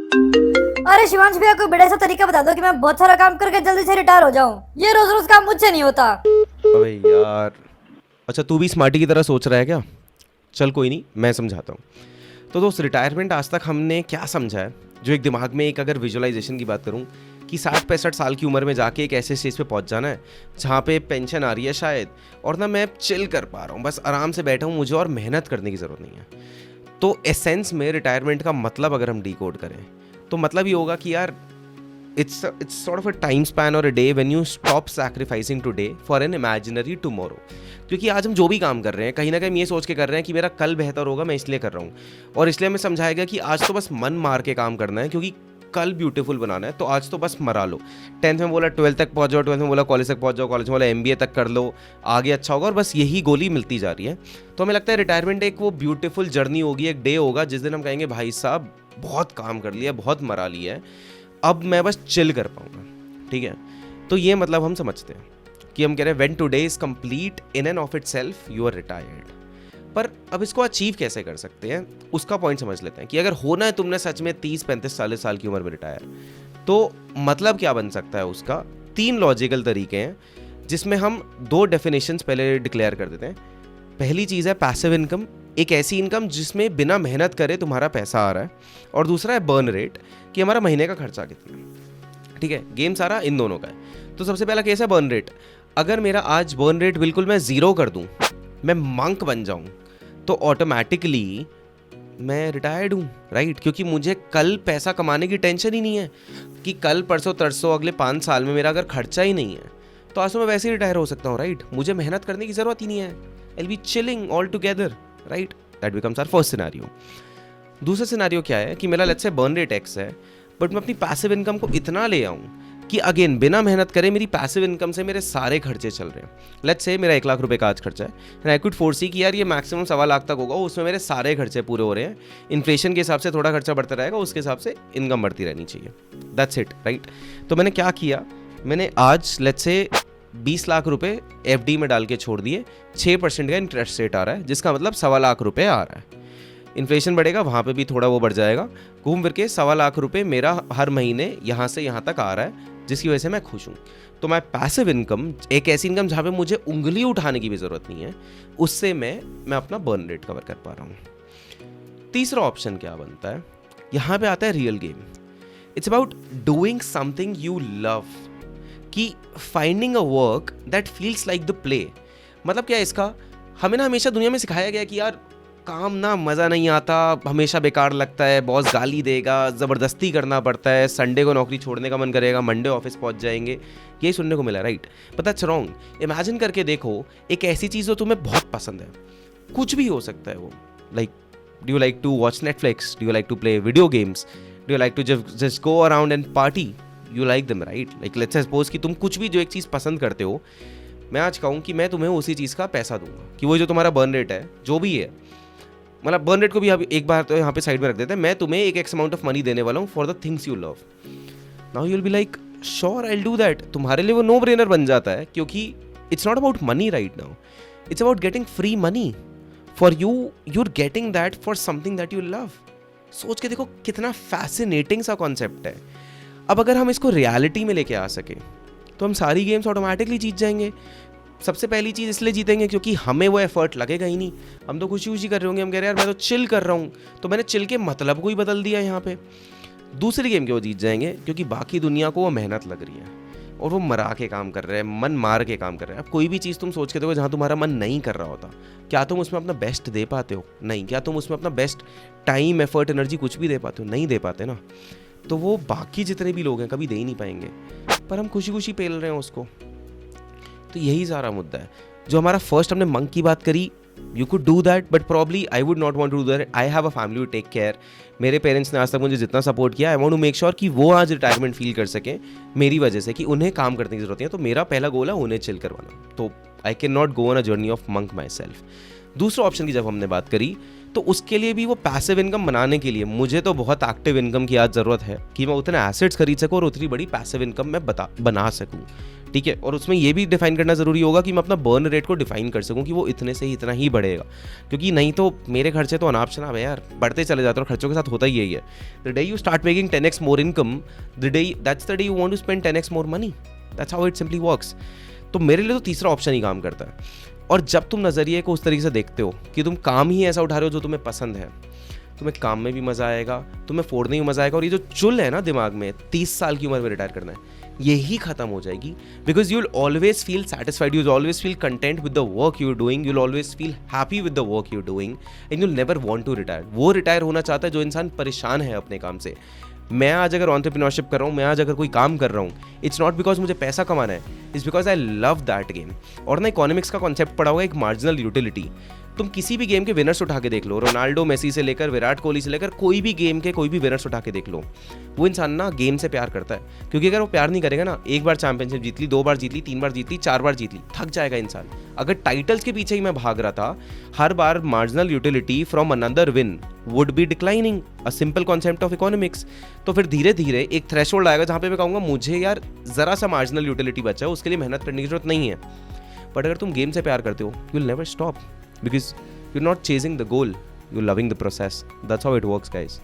अरे शिवांश भैया, कोई बड़ा सा तरीका बता दो कि मैं बहुत सारा काम करके जल्दी से रिटायर हो जाऊं। ये रोज रोज काम मुझसे नहीं होता। अबे यार, अच्छा तू भी स्मार्टी की तरह सोच रहा है क्या? चल कोई नहीं, मैं समझाता हूँ। तो दोस्त, रिटायरमेंट आज तक हमने क्या समझा है, जो एक दिमाग में एक अगर विजुअलाइजेशन की बात करूँ कि 60-65 साल की उम्र में जाके एक ऐसे स्टेज पे पहुंच जाना है जहाँ पे पेंशन आ रही है शायद, और ना मैं चिल कर पा रहा हूँ, बस आराम से बैठा हूँ, मुझे और मेहनत करने की ज़रूरत नहीं है। तो एसेंस में रिटायरमेंट का मतलब अगर हम डिकोड करें तो मतलब ये होगा कि यार it's sort of a time span or a day when you stop sacrificing today for an imaginary tomorrow। क्योंकि आज हम जो भी काम कर रहे हैं कहीं ना कहीं ये सोच के कर रहे हैं कि मेरा कल बेहतर होगा, मैं इसलिए कर रहा हूँ। और इसलिए हमें समझाया गया कि आज तो बस मन मार के काम करना है क्योंकि कल ब्यूटीफुल बनाना है, तो आज तो बस मरा लो। 10th में बोला 12th तक पहुंच जाओ, 12th में बोला कॉलेज तक पहुंच जाओ, कॉलेज में बोला MBA तक कर लो, आगे अच्छा होगा, और बस यही गोली मिलती जा रही है। तो हमें लगता है रिटायरमेंट एक वो ब्यूटीफुल जर्नी होगी, एक डे होगा जिस दिन हम कहेंगे भाई साहब बहुत काम कर लिया, बहुत मरा लिया है, अब मैं बस चिल कर पाऊंगा। ठीक है, तो ये मतलब हम समझते हैं कि हम कह रहे हैं when today is complete in end of itself you are retired. पर अब इसको अचीव कैसे कर सकते हैं उसका पॉइंट समझ लेते हैं कि अगर होना है तुमने सच में 30-35-40 साल की उम्र में रिटायर, तो मतलब क्या बन सकता है उसका। 3 लॉजिकल तरीके हैं जिसमें हम 2 डेफिनेशंस पहले डिक्लेयर कर देते हैं। पहली चीज़ है पैसिव इनकम, एक ऐसी इनकम जिसमें बिना मेहनत करे तुम्हारा पैसा आ रहा है, और दूसरा है बर्न रेट, कि हमारा महीने का खर्चा कितना है। ठीक है, गेम सारा इन दोनों का है। तो सबसे पहला केस है बर्न रेट। अगर मेरा आज बर्न रेट बिल्कुल मैं 0 कर दूं, मैं मंक बन जाऊं, तो ऑटोमेटिकली मैं रिटायर्ड हूँ, राइट? क्योंकि मुझे कल पैसा कमाने की टेंशन ही नहीं है कि कल परसों तरसों अगले 5 साल में मेरा अगर खर्चा ही नहीं है तो आज तो मैं वैसे ही रिटायर हो सकता हूँ, राइट? मुझे मेहनत करने की जरूरत ही नहीं है, I will be chilling all together, right? That becomes our first scenario. दूसरा सिनेरियो क्या है कि मेरा let's say burn rate x है, बट मैं अपनी पैसिव इनकम को इतना ले आऊँ कि अगेन बिना मेहनत करे मेरी पैसिव इनकम से मेरे सारे खर्चे चल रहे हैं। लेट्स से मेरा 1 लाख रुपए का आज खर्चा है, एंड आई कुड फोरसी कि यार ये मैक्सिमम 1.25 लाख तक होगा, उसमें मेरे सारे खर्चे पूरे हो रहे हैं। इन्फ्लेशन के हिसाब से थोड़ा खर्चा बढ़ता रहेगा, उसके हिसाब से इनकम बढ़ती रहनी चाहिए, दैट्स इट, राइट? तो मैंने क्या किया, मैंने आज लेट्स से 20 लाख रुपए FD में डाल के छोड़ दिए, 6% का इंटरेस्ट रेट आ रहा है, जिसका मतलब 1.25 लाख रुपए आ रहा है। इन्फ्लेशन बढ़ेगा वहाँ पे भी थोड़ा वो बढ़ जाएगा, घूम फिर के 1.25 लाख रुपए मेरा हर महीने यहाँ से यहाँ तक आ रहा है, जिसकी वजह से मैं खुश हूँ। तो मैं पैसिव इनकम, एक ऐसी इनकम जहाँ पे मुझे उंगली उठाने की भी ज़रूरत नहीं है, उससे मैं अपना बर्न रेट कवर कर पा रहा हूँ। तीसरा ऑप्शन क्या बनता है, यहाँ पे आता है real game. It's about doing something you love, कि finding a work that feels like the play. मतलब क्या है इसका, हमें ना हमेशा दुनिया में सिखाया गया कि यार काम ना मज़ा नहीं आता, हमेशा बेकार लगता है, बॉस गाली देगा, ज़बरदस्ती करना पड़ता है, संडे को नौकरी छोड़ने का मन करेगा, मंडे ऑफिस पहुंच जाएंगे, यही सुनने को मिला, right? But that's wrong. Imagine करके देखो एक ऐसी चीज़ जो तुम्हें बहुत पसंद है, कुछ भी हो सकता है वो, like do you like to watch Netflix, do you like to play video games, do you like to just go around and party, you like them, right? Like let's suppose कि तुम कुछ भी जो एक चीज़ पसंद करते हो, मैं आज कहूँ कि मैं तुम्हें उसी चीज़ का पैसा दूंगा, कि वो जो तुम्हारा बर्न रेट है जो भी है, मतलब बर्न रेट को भी एक बार तो यहाँ पे साइड में रख देते हैं, मैं तुम्हें एक एक्स अमाउंट ऑफ मनी देने वाला हूँ for the things you love. Now you will be like sure I will do that. तुम्हारे लिए वो नो ब्रेनर बन जाता है, क्योंकि it's not about money right now, it's about getting free money for you, you are getting that for something that you love. सोच के देखो कितना फैसिनेटिंग सा कॉन्सेप्ट है। अब अगर हम इसको रियलिटी में लेके आ सके तो हम सारी गेम्स ऑटोमेटिकली जीत जाएंगे। सबसे पहली चीज़ इसलिए जीतेंगे क्योंकि हमें वो एफर्ट लगेगा ही नहीं, हम तो खुशी खुशी कर रहे होंगे, हम कह रहे हैं यार मैं तो चिल कर रहा हूँ, तो मैंने चिल के मतलब को ही बदल दिया यहाँ पे। दूसरी गेम के वो जीत जाएंगे क्योंकि बाकी दुनिया को वो मेहनत लग रही है और वो मरा के काम कर रहे हैं, मन मार के काम कर रहे हैं। अब कोई भी चीज़ तुम सोच के देखो जहाँ तुम्हारा मन नहीं कर रहा होता, क्या तुम उसमें अपना बेस्ट दे पाते हो? नहीं। क्या तुम उसमें अपना बेस्ट टाइम, एफर्ट, एनर्जी कुछ भी दे पाते हो? नहीं दे पाते ना। तो वो बाकी जितने भी लोग हैं कभी दे ही नहीं पाएंगे, पर हम खुशी खुशी पेल रहे हैं उसको। तो यही सारा मुद्दा है। जो हमारा फर्स्ट हमने मंक की बात करी, you could do that but probably I would not want to do that. I have a family to take care. मेरे पेरेंट्स ने आज तक मुझे जितना सपोर्ट किया, I want to make sure कि वो आज रिटायरमेंट फील कर सकें मेरी वजह से, कि उन्हें काम करने की जरूरत है। तो मेरा पहला गोल है उन्हें चिल करवाना। तो I can not go on a journey of monk my self. दूसरा ऑप्शन की जब हमने बात करी तो उसके लिए भी वो पैसिव इनकम बनाने के लिए मुझे तो बहुत एक्टिव इनकम की आज ज़रूरत है कि मैं उतने एसेट्स खरीद सकूँ और उतनी बड़ी पैसिव इनकम मैं बना सकूँ, ठीक है। और उसमें ये भी डिफाइन करना ज़रूरी होगा कि मैं अपना बर्न रेट को डिफाइन कर सकूँ कि वो इतने से ही इतना ही बढ़ेगा, क्योंकि नहीं तो मेरे खर्चे तो अनाप शनाप है यार, बढ़ते चले जाते हैं और खर्चों के साथ होता ही यही है। The day you start making 10x more income, the day that's the day you want to spend 10x more money, that's how it simply works. तो मेरे लिए तो तीसरा ऑप्शन ही काम करता है। और जब तुम नज़रिए को उस तरीके से देखते हो कि तुम काम ही ऐसा उठा रहे हो जो तुम्हें पसंद है, तुम्हें काम में भी मज़ा आएगा, तुम्हें फोड़ने में मज़ा आएगा, और ये जो चुल है ना दिमाग में 30 साल की उम्र में रिटायर करना है, यही खत्म हो जाएगी। Because you will always feel satisfied, you will always feel content with the work you are doing, you will always feel happy with the work you are doing, and you will never want to retire. वो retire होना चाहता है जो इंसान परेशान है अपने काम से। मैं आज अगर एंटरप्रेन्योरशिप कर रहा हूँ, मैं आज अगर कोई काम कर रहा हूँ, इट्स नॉट बिकॉज मुझे पैसा कमाना है, it's because I love that game. और ना इकोनॉमिक्स का कॉन्सेप्ट पढ़ा होगा, एक मार्जिनल यूटिलिटी। तुम किसी भी गेम के विनर्स उठा के देख लो, रोनाल्डो, मेसी से लेकर विराट कोहली से लेकर कोई भी गेम के कोई भी विनर्स उठा के देख लो, वो इंसान ना गेम से प्यार करता है। क्योंकि अगर वो प्यार नहीं करेगा ना, एक बार चैंपियनशिप जीत ली, 2 बार जीत ली, 3 बार जीत ली, 4 बार जीत ली, थक जाएगा इंसान। अगर टाइटल्स के पीछे ही मैं भाग रहा था, हर बार marginal utility from another win would be declining, a simple concept of economics. तो फिर धीरे धीरे एक थ्रेशोल्ड आएगा जहाँ पे मैं कहूँगा मुझे यार ज़रा सा मार्जिनल यूटिलिटी बचा है, उसके लिए मेहनत करने की जरूरत नहीं है। बट अगर तुम गेम से प्यार करते हो, you will never stop, because you're not chasing the goal, you're loving the process. That's how it works, guys.